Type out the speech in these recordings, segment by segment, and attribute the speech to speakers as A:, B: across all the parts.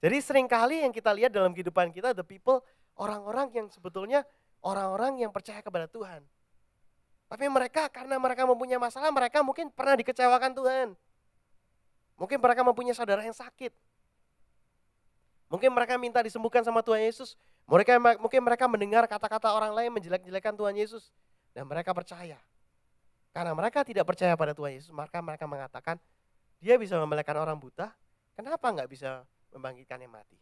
A: Jadi seringkali yang kita lihat dalam kehidupan kita, the people, orang-orang yang sebetulnya orang-orang yang percaya kepada Tuhan. Tapi mereka karena mereka mempunyai masalah, mereka mungkin pernah dikecewakan Tuhan. Mungkin mereka mempunyai saudara yang sakit. Mungkin mereka minta disembuhkan sama Tuhan Yesus. Mungkin mereka mendengar kata-kata orang lain menjelek-jelekan Tuhan Yesus. Dan mereka percaya. Karena mereka tidak percaya pada Tuhan Yesus, maka mereka mengatakan, dia bisa memelihara orang buta, kenapa nggak bisa membangkitkan yang mati?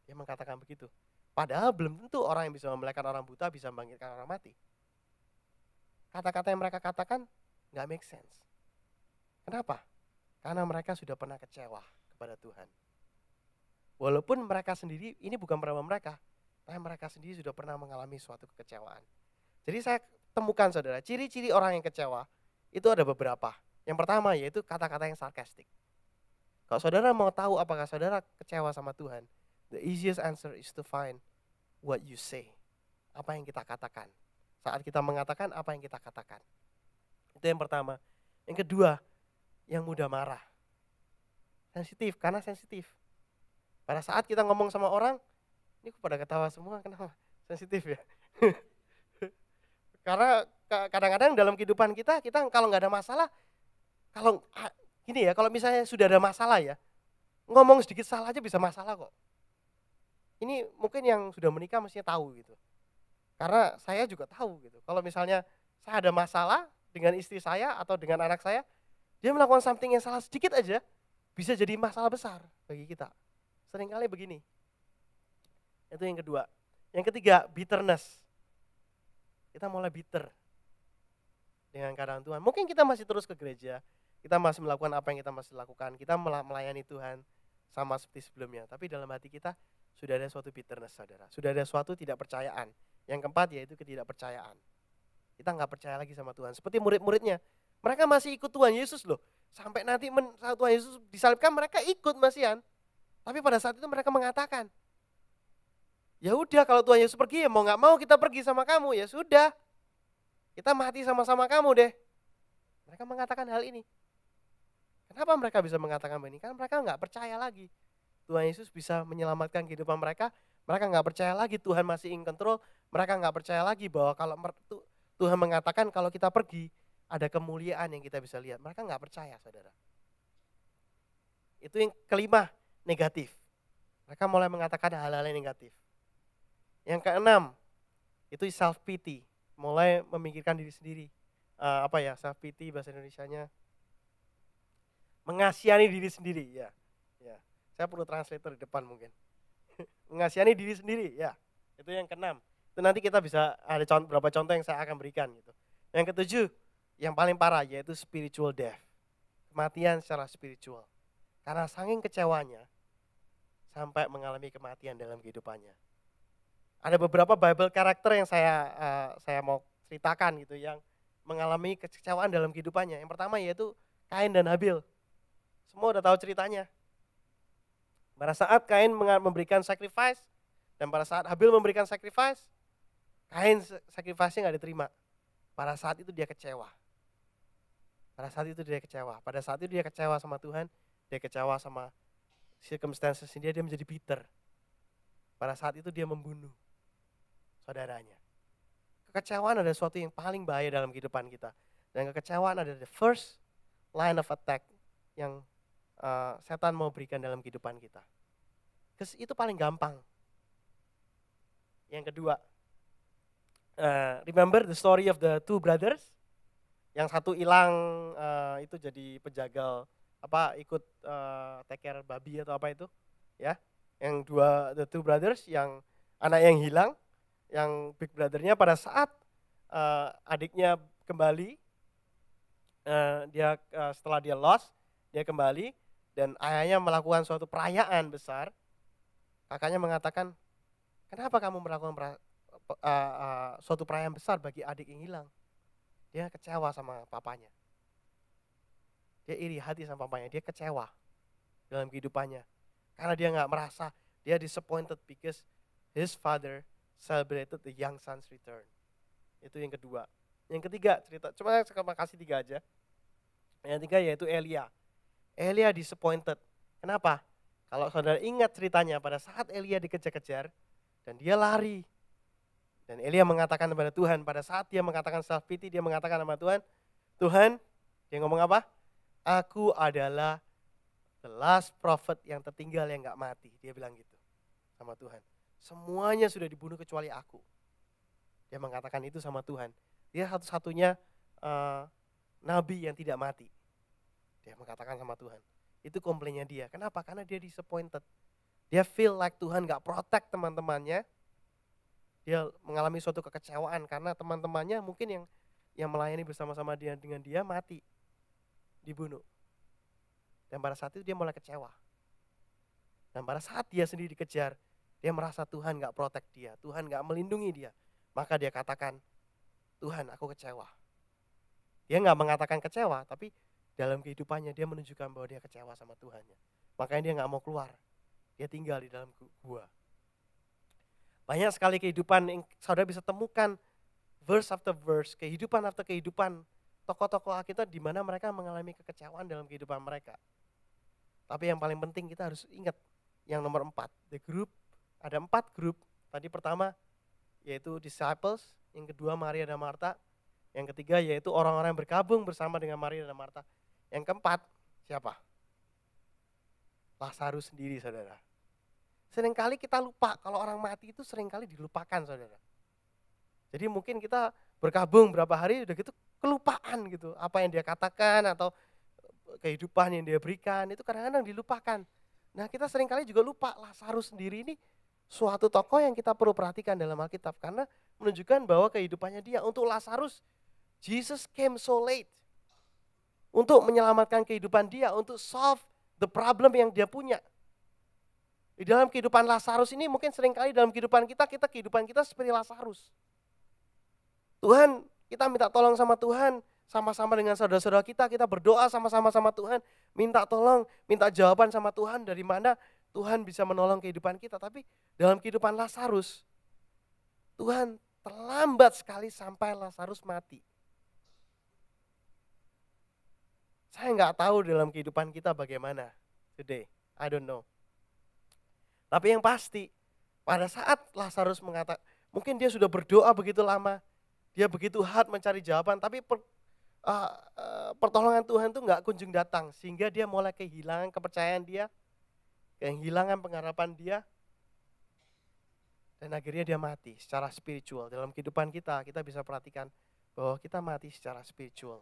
A: Dia mengatakan begitu. Padahal belum tentu orang yang bisa memelihara orang buta bisa membangkitkan orang mati. Kata-kata yang mereka katakan nggak make sense. Kenapa? Karena mereka sudah pernah kecewa kepada Tuhan. Walaupun mereka sendiri, ini bukan problem mereka, tapi mereka sendiri sudah pernah mengalami suatu kekecewaan. Jadi saya temukan saudara, ciri-ciri orang yang kecewa itu ada beberapa. Yang pertama yaitu kata-kata yang sarkastik. Kalau saudara mau tahu apakah saudara kecewa sama Tuhan, the easiest answer is to find what you say. Apa yang kita katakan. Saat kita mengatakan, apa yang kita katakan. Itu yang pertama. Yang kedua, yang mudah marah. Sensitif, karena sensitif. Pada saat kita ngomong sama orang, ini kok pada ketawa semua, kenapa? Sensitif ya. Karena kadang-kadang dalam kehidupan kita kalau nggak ada masalah, kalau misalnya sudah ada masalah ya, ngomong sedikit salah aja bisa masalah kok. Ini mungkin yang sudah menikah mestinya tahu gitu. Karena saya juga tahu gitu. Kalau misalnya saya ada masalah dengan istri saya atau dengan anak saya, dia melakukan something yang salah sedikit aja, bisa jadi masalah besar bagi kita. Seringkali begini. Itu yang kedua. Yang ketiga, bitterness. Kita mulai bitter dengan keadaan Tuhan. Mungkin kita masih terus ke gereja, kita masih melakukan apa yang kita masih lakukan, kita melayani Tuhan sama seperti sebelumnya. Tapi dalam hati kita sudah ada suatu bitterness, saudara. Sudah ada suatu tidak percayaan. Yang keempat yaitu ketidakpercayaan. Kita nggak percaya lagi sama Tuhan. Seperti murid-muridnya, mereka masih ikut Tuhan Yesus loh. Sampai nanti saat Tuhan Yesus disalibkan, mereka ikut masihan. Tapi pada saat itu mereka mengatakan, ya udah kalau Tuhan Yesus pergi ya mau nggak mau kita pergi sama kamu, ya sudah. Kita mati sama-sama kamu deh. Mereka mengatakan hal ini. Kenapa mereka bisa mengatakan begini? Karena mereka nggak percaya lagi Tuhan Yesus bisa menyelamatkan kehidupan mereka. Mereka nggak percaya lagi Tuhan masih in control. Mereka nggak percaya lagi bahwa kalau Tuhan mengatakan kalau kita pergi ada kemuliaan yang kita bisa lihat. Mereka nggak percaya, saudara. Itu yang kelima, negatif. Mereka mulai mengatakan hal-hal yang negatif. Yang keenam, itu self pity, mulai memikirkan diri sendiri. Self pity bahasa Indonesianya? Mengasihani diri sendiri, ya. Saya perlu translator di depan mungkin. Mengasihani diri sendiri, ya. Itu yang keenam. Itu nanti kita bisa ada beberapa contoh yang saya akan berikan gitu. Yang ketujuh, yang paling parah yaitu spiritual death. Kematian secara spiritual. Karena saking kecewanya sampai mengalami kematian dalam kehidupannya. Ada beberapa Bible karakter yang saya mau ceritakan gitu yang mengalami kekecewaan dalam kehidupannya. Yang pertama yaitu Kain dan Habil. Semua udah tahu ceritanya. Pada saat Kain memberikan sacrifice dan pada saat Habil memberikan sacrifice, Kain sacrifice-nya nggak diterima. Pada saat itu dia kecewa. Pada saat itu dia kecewa sama Tuhan, dia kecewa sama circumstances dia menjadi bitter. Pada saat itu dia membunuh saudaranya. Kekecewaan adalah sesuatu yang paling bahaya dalam kehidupan kita. Dan kekecewaan adalah the first line of attack yang setan mau berikan dalam kehidupan kita. Itu paling gampang. Yang kedua, remember the story of the two brothers? Yang satu hilang itu jadi penjagal ikut take care babi atau apa itu, ya. Yang the two brothers, yang anak yang hilang, yang big brothernya pada saat adiknya kembali, setelah dia lost, dia kembali dan ayahnya melakukan suatu perayaan besar. Kakaknya mengatakan, kenapa kamu melakukan suatu perayaan besar bagi adik yang hilang? Dia kecewa sama papanya. Dia iri hati sama papanya, dia kecewa dalam kehidupannya. Karena dia nggak merasa, dia disappointed because his father celebrated the young son's return. Itu yang kedua. Yang ketiga cerita, cuma saya kasih tiga aja. Yang ketiga yaitu Elia. Elia disappointed. Kenapa? Kalau saudara ingat ceritanya pada saat Elia dikejar-kejar dan dia lari. Dan Elia mengatakan kepada Tuhan, pada saat dia mengatakan self pity, dia mengatakan sama Tuhan, Tuhan, dia ngomong apa? Aku adalah the last prophet yang tertinggal yang gak mati. Dia bilang gitu sama Tuhan. Semuanya sudah dibunuh kecuali aku. Dia mengatakan itu sama Tuhan. Dia satu-satunya nabi yang tidak mati. Dia mengatakan sama Tuhan. Itu komplainnya dia. Kenapa? Karena dia disappointed. Dia feel like Tuhan gak protect teman-temannya. Dia mengalami suatu kekecewaan karena teman-temannya mungkin yang melayani bersama-sama dia dengan dia mati, dibunuh. Dan pada saat itu dia mulai kecewa. Dan pada saat dia sendiri dikejar, dia merasa Tuhan gak protect dia, Tuhan gak melindungi dia. Maka dia katakan, Tuhan aku kecewa. Dia gak mengatakan kecewa, tapi dalam kehidupannya dia menunjukkan bahwa dia kecewa sama Tuhannya. Makanya dia gak mau keluar, dia tinggal di dalam gua. Banyak sekali kehidupan yang saudara bisa temukan verse after verse, kehidupan after kehidupan tokoh-tokoh Alkitab di mana mereka mengalami kekecewaan dalam kehidupan mereka. Tapi yang paling penting kita harus ingat yang nomor 4, the group. Ada 4 grup. Tadi pertama yaitu disciples, yang kedua Maria dan Marta, yang ketiga yaitu orang-orang yang bergabung bersama dengan Maria dan Marta. Yang keempat siapa? Lazarus sendiri, saudara. Seringkali kita lupa kalau orang mati itu seringkali dilupakan, saudara. Jadi mungkin kita berkabung berapa hari udah gitu kelupaan gitu. Apa yang dia katakan atau kehidupan yang dia berikan itu kadang-kadang dilupakan. Nah kita seringkali juga lupa Lazarus sendiri ini suatu tokoh yang kita perlu perhatikan dalam Alkitab. Karena menunjukkan bahwa kehidupannya dia. Untuk Lazarus, Jesus came so late. Untuk menyelamatkan kehidupan dia, untuk solve the problem yang dia punya. Di dalam kehidupan Lazarus ini mungkin seringkali dalam kehidupan kita seperti Lazarus. Tuhan, kita minta tolong sama Tuhan, sama-sama dengan saudara-saudara kita berdoa sama-sama sama Tuhan, minta tolong, minta jawaban sama Tuhan dari mana Tuhan bisa menolong kehidupan kita. Tapi dalam kehidupan Lazarus, Tuhan terlambat sekali sampai Lazarus mati. Saya nggak tahu dalam kehidupan kita bagaimana today, I don't know. Tapi yang pasti, pada saat Lazarus mengatakan, mungkin dia sudah berdoa begitu lama, dia begitu hard mencari jawaban, tapi pertolongan Tuhan itu nggak kunjung datang, sehingga dia mulai kehilangan kepercayaan dia, kehilangan pengharapan dia, dan akhirnya dia mati secara spiritual. Dalam kehidupan kita bisa perhatikan bahwa kita mati secara spiritual.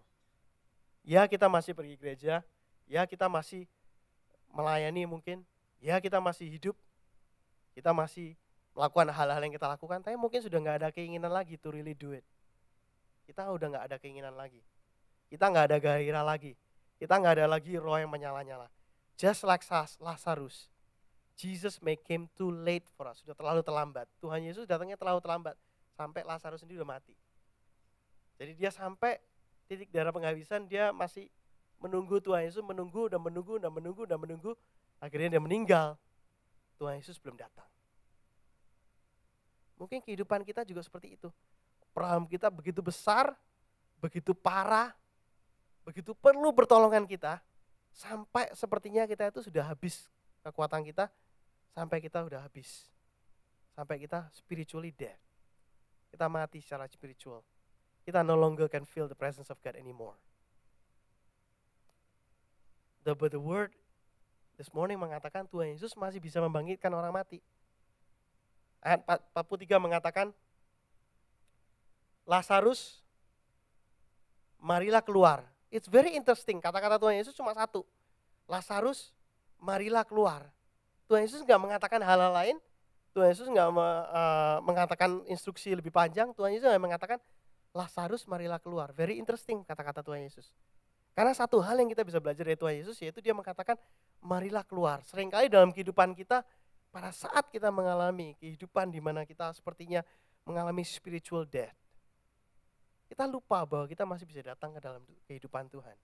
A: Ya kita masih pergi gereja, ya kita masih melayani mungkin, ya kita masih hidup, kita masih melakukan hal-hal yang kita lakukan, tapi mungkin sudah nggak ada keinginan lagi to really do it. Kita udah nggak ada keinginan lagi. Kita nggak ada gairah lagi. Kita nggak ada lagi roh yang menyala-nyala. Just like Lazarus, Jesus came too late for us. Sudah terlalu terlambat. Tuhan Yesus datangnya terlalu terlambat. Sampai Lazarus sendiri udah mati. Jadi dia sampai titik darah penghabisan, dia masih menunggu Tuhan Yesus, menunggu. Akhirnya dia meninggal. Tuhan Yesus belum datang. Mungkin kehidupan kita juga seperti itu. Problem kita begitu besar, begitu parah, begitu perlu pertolongan kita, sampai sepertinya kita itu sudah habis kekuatan kita, sampai kita sudah habis. Sampai kita spiritually dead. Kita mati secara spiritual. Kita no longer can feel the presence of God anymore. But the word this morning mengatakan Tuhan Yesus masih bisa membangkitkan orang mati. Ayat 43 mengatakan, Lazarus, marilah keluar. It's very interesting, kata-kata Tuhan Yesus cuma satu. Lazarus, marilah keluar. Tuhan Yesus nggak mengatakan hal-hal lain. Tuhan Yesus nggak mengatakan instruksi lebih panjang. Tuhan Yesus hanya mengatakan, Lazarus, marilah keluar. Very interesting kata-kata Tuhan Yesus. Karena satu hal yang kita bisa belajar dari Tuhan Yesus yaitu dia mengatakan marilah keluar. Seringkali dalam kehidupan kita pada saat kita mengalami kehidupan di mana kita sepertinya mengalami spiritual death. Kita lupa bahwa kita masih bisa datang ke dalam kehidupan Tuhan.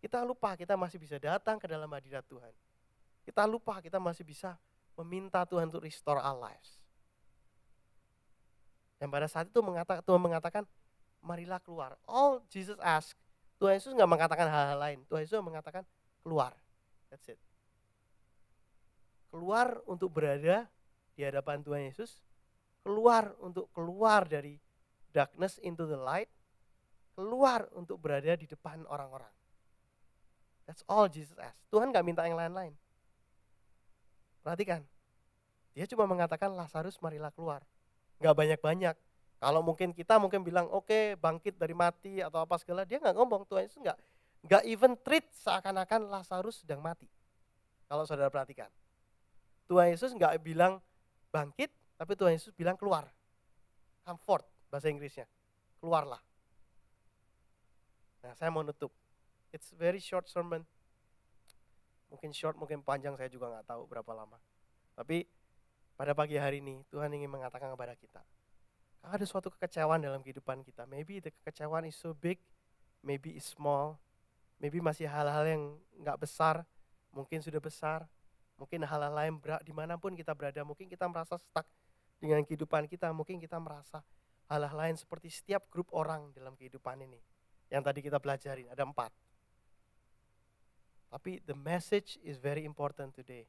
A: Kita lupa kita masih bisa datang ke dalam hadirat Tuhan. Kita lupa kita masih bisa meminta Tuhan untuk restore our lives. Dan pada saat itu Tuhan mengatakan marilah keluar. All Jesus asked, Tuhan Yesus nggak mengatakan hal-hal lain. Tuhan Yesus mengatakan keluar. That's it. keluar untuk berada di hadapan Tuhan Yesus, keluar untuk keluar dari darkness into the light, keluar untuk berada di depan orang-orang. That's all Jesus asked. Tuhan gak minta yang lain-lain. Perhatikan, dia cuma mengatakan Lazarus marilah keluar. Gak banyak-banyak. Kalau mungkin kita bilang oke, bangkit dari mati atau apa segala, dia gak ngomong. Tuhan Yesus gak even treat seakan-akan Lazarus sedang mati. Kalau saudara perhatikan, Tuhan Yesus gak bilang bangkit, tapi Tuhan Yesus bilang keluar. Come forth, bahasa Inggrisnya. Keluarlah. Nah, saya mau nutup. It's very short sermon. Mungkin short, mungkin panjang, saya juga gak tahu berapa lama. Tapi pada pagi hari ini Tuhan ingin mengatakan kepada kita, ada suatu kekecewaan dalam kehidupan kita. Maybe the kekecewaan is so big, maybe it's small, maybe masih hal-hal yang gak besar, mungkin sudah besar, mungkin hal-hal lain dimanapun kita berada, mungkin kita merasa stuck dengan kehidupan kita, mungkin kita merasa hal-hal lain seperti setiap grup orang dalam kehidupan ini. Yang tadi kita pelajarin, ada 4. Tapi the message is very important today,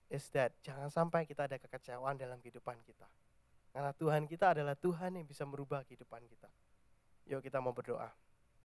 A: is that jangan sampai kita ada kekecewaan dalam kehidupan kita. Karena Tuhan kita adalah Tuhan yang bisa merubah kehidupan kita. Yuk kita mau berdoa.